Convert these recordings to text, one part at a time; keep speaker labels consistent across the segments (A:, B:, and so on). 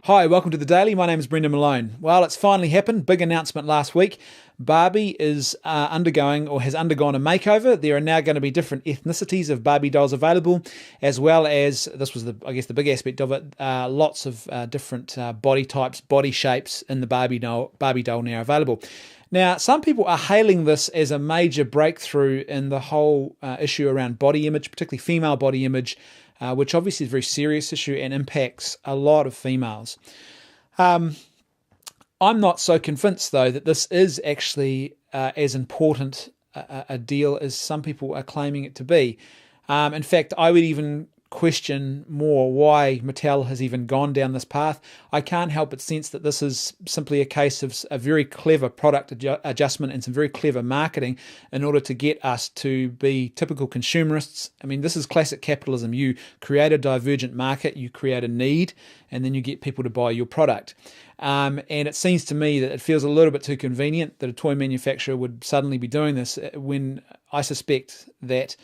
A: Hi, welcome to the Daily. My name is Brendan Malone. Well, it's finally happened. Big announcement last week. Barbie is undergoing or has undergone a makeover. There are now going to be different ethnicities of Barbie dolls available, as well as, this was the big aspect of it, lots of different body types, body shapes in the Barbie doll now available. Now, some people are hailing this as a major breakthrough in the whole issue around body image, particularly female body image, which obviously is a very serious issue and impacts a lot of females. I'm not so convinced, though, that this is actually as important a deal as some people are claiming it to be. In fact, I would even question more why Mattel has even gone down this path. I can't help but sense that this is simply a case of a very clever product adjustment and some very clever marketing in order to get us to be typical consumerists. I mean, this is classic capitalism. You create a divergent market, you create a need, and then you get people to buy your product. And it seems to me that it feels a little bit too convenient that a toy manufacturer would suddenly be doing this when I suspect that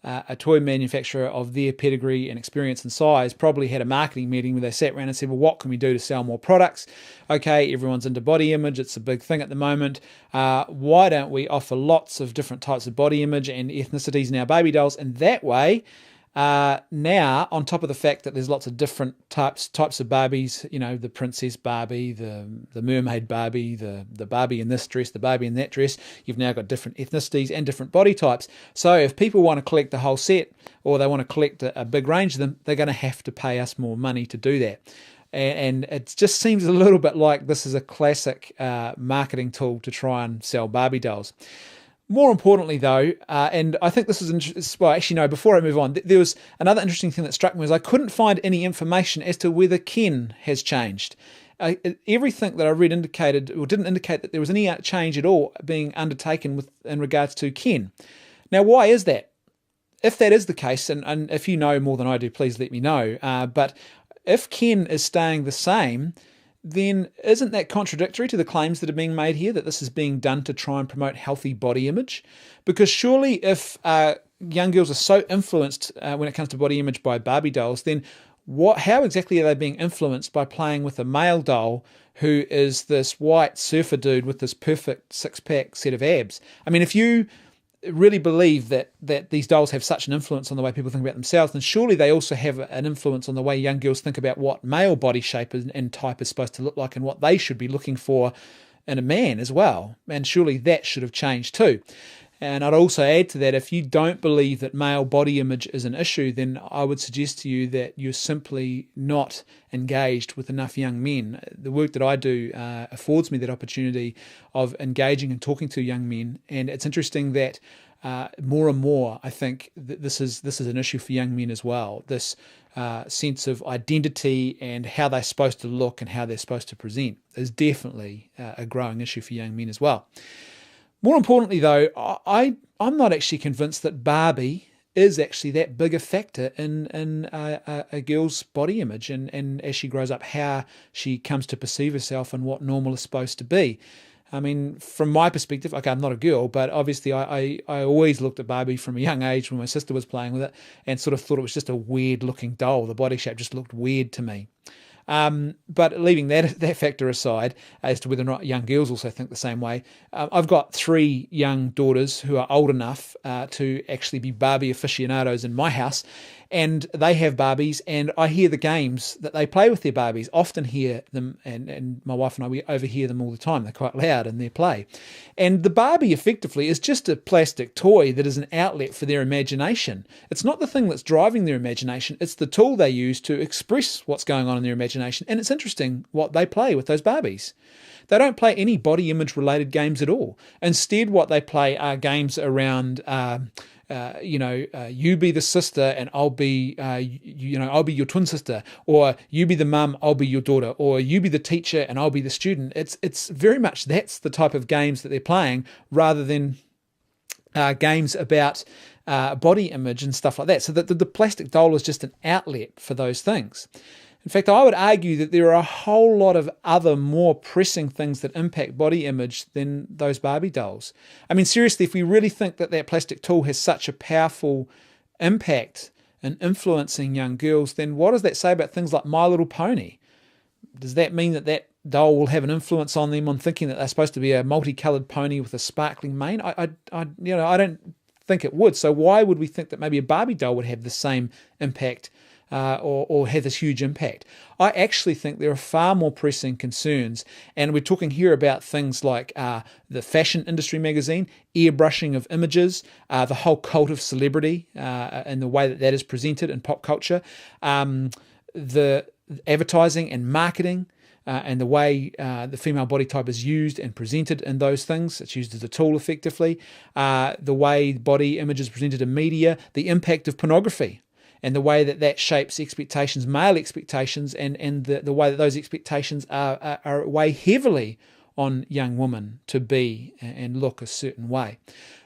A: a toy manufacturer of their pedigree and experience and size probably had a marketing meeting where they sat around and said, well, what can we do to sell more products? Okay, everyone's into body image. It's a big thing at the moment. Why don't we offer lots of different types of body image and ethnicities in our baby dolls? And that way, now, on top of the fact that there's lots of different types of Barbies, you know, the princess Barbie, the mermaid Barbie, the Barbie in this dress, the Barbie in that dress, you've now got different ethnicities and different body types. So if people want to collect the whole set or they want to collect a big range of them, they're going to have to pay us more money to do that. And it just seems a little bit like this is a classic marketing tool to try and sell Barbie dolls. More importantly, though, and I think this is interesting, well, actually, no, before I move on, there was another interesting thing that struck me was I couldn't find any information as to whether Ken has changed. Everything that I read indicated, or didn't indicate that there was any change at all being undertaken in regards to Ken. Now, why is that? If that is the case, and if you know more than I do, please let me know, but if Ken is staying the same, then isn't that contradictory to the claims that are being made here, that this is being done to try and promote healthy body image? Because surely if young girls are so influenced when it comes to body image by Barbie dolls, then how exactly are they being influenced by playing with a male doll who is this white surfer dude with this perfect six-pack set of abs? I mean, if you really believe that these dolls have such an influence on the way people think about themselves, then surely they also have an influence on the way young girls think about what male body shape and type is supposed to look like and what they should be looking for in a man as well. And surely that should have changed too. And I'd also add to that, if you don't believe that male body image is an issue, then I would suggest to you that you're simply not engaged with enough young men. The work that I do affords me that opportunity of engaging and talking to young men, and it's interesting that more and more, I think that this is an issue for young men as well. This sense of identity and how they're supposed to look and how they're supposed to present is definitely a growing issue for young men as well. More importantly, though, I'm not actually convinced that Barbie is actually that big a factor in a girl's body image and as she grows up, how she comes to perceive herself and what normal is supposed to be. I mean, from my perspective, okay, I'm not a girl, but obviously I always looked at Barbie from a young age when my sister was playing with it and sort of thought it was just a weird-looking doll. The body shape just looked weird to me. But leaving that factor aside, as to whether or not young girls also think the same way, I've got 3 young daughters who are old enough to actually be Barbie aficionados in my house, and they have Barbies, and I hear the games that they play with their Barbies, often hear them, and my wife and I, we overhear them all the time. They're quite loud in their play. And the Barbie effectively is just a plastic toy that is an outlet for their imagination. It's not the thing that's driving their imagination, it's the tool they use to express what's going on in their imagination. And it's interesting what they play with those Barbies. They don't play any body image related games at all. Instead, what they play are games around you be the sister and I'll be your twin sister, or you be the mum, I'll be your daughter, or you be the teacher and I'll be the student. It's very much that's the type of games that they're playing, rather than games about body image and stuff like that. So that the plastic doll is just an outlet for those things. In fact, I would argue that there are a whole lot of other more pressing things that impact body image than those Barbie dolls. I mean, seriously, if we really think that plastic tool has such a powerful impact in influencing young girls, then what does that say about things like My Little Pony? Does that mean that that doll will have an influence on them on thinking that they're supposed to be a multicolored pony with a sparkling mane? I don't think it would. So why would we think that maybe a Barbie doll would have the same impact or have this huge impact? I actually think there are far more pressing concerns, and we're talking here about things like the fashion industry magazine, airbrushing of images, the whole cult of celebrity and the way that that is presented in pop culture, the advertising and marketing, and the way the female body type is used and presented in those things. It's used as a tool effectively. The way body image is presented in media, the impact of pornography, and the way that that shapes expectations, male expectations, and the way that those expectations are weigh heavily on young women to be and look a certain way.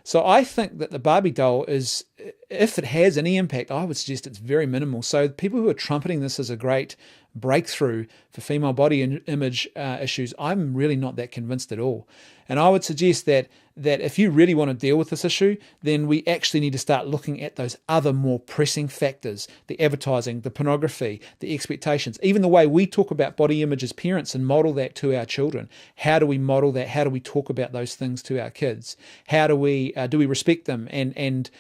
A: So I think that the Barbie doll is, if it has any impact, I would suggest it's very minimal. So people who are trumpeting this as a great breakthrough for female body image issues, I'm really not that convinced at all. And I would suggest that if you really want to deal with this issue, then we actually need to start looking at those other more pressing factors: the advertising, the pornography, the expectations, even the way we talk about body image as parents and model that to our children. How do we model that? How do we talk about those things to our kids? How do we respect them and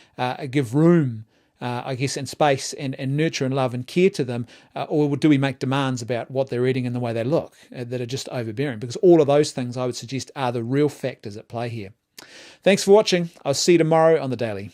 A: give room, I guess, and space and nurture and love and care to them, or do we make demands about what they're eating and the way they look that are just overbearing? Because all of those things, I would suggest, are the real factors at play here. Thanks for watching. I'll see you tomorrow on The Daily.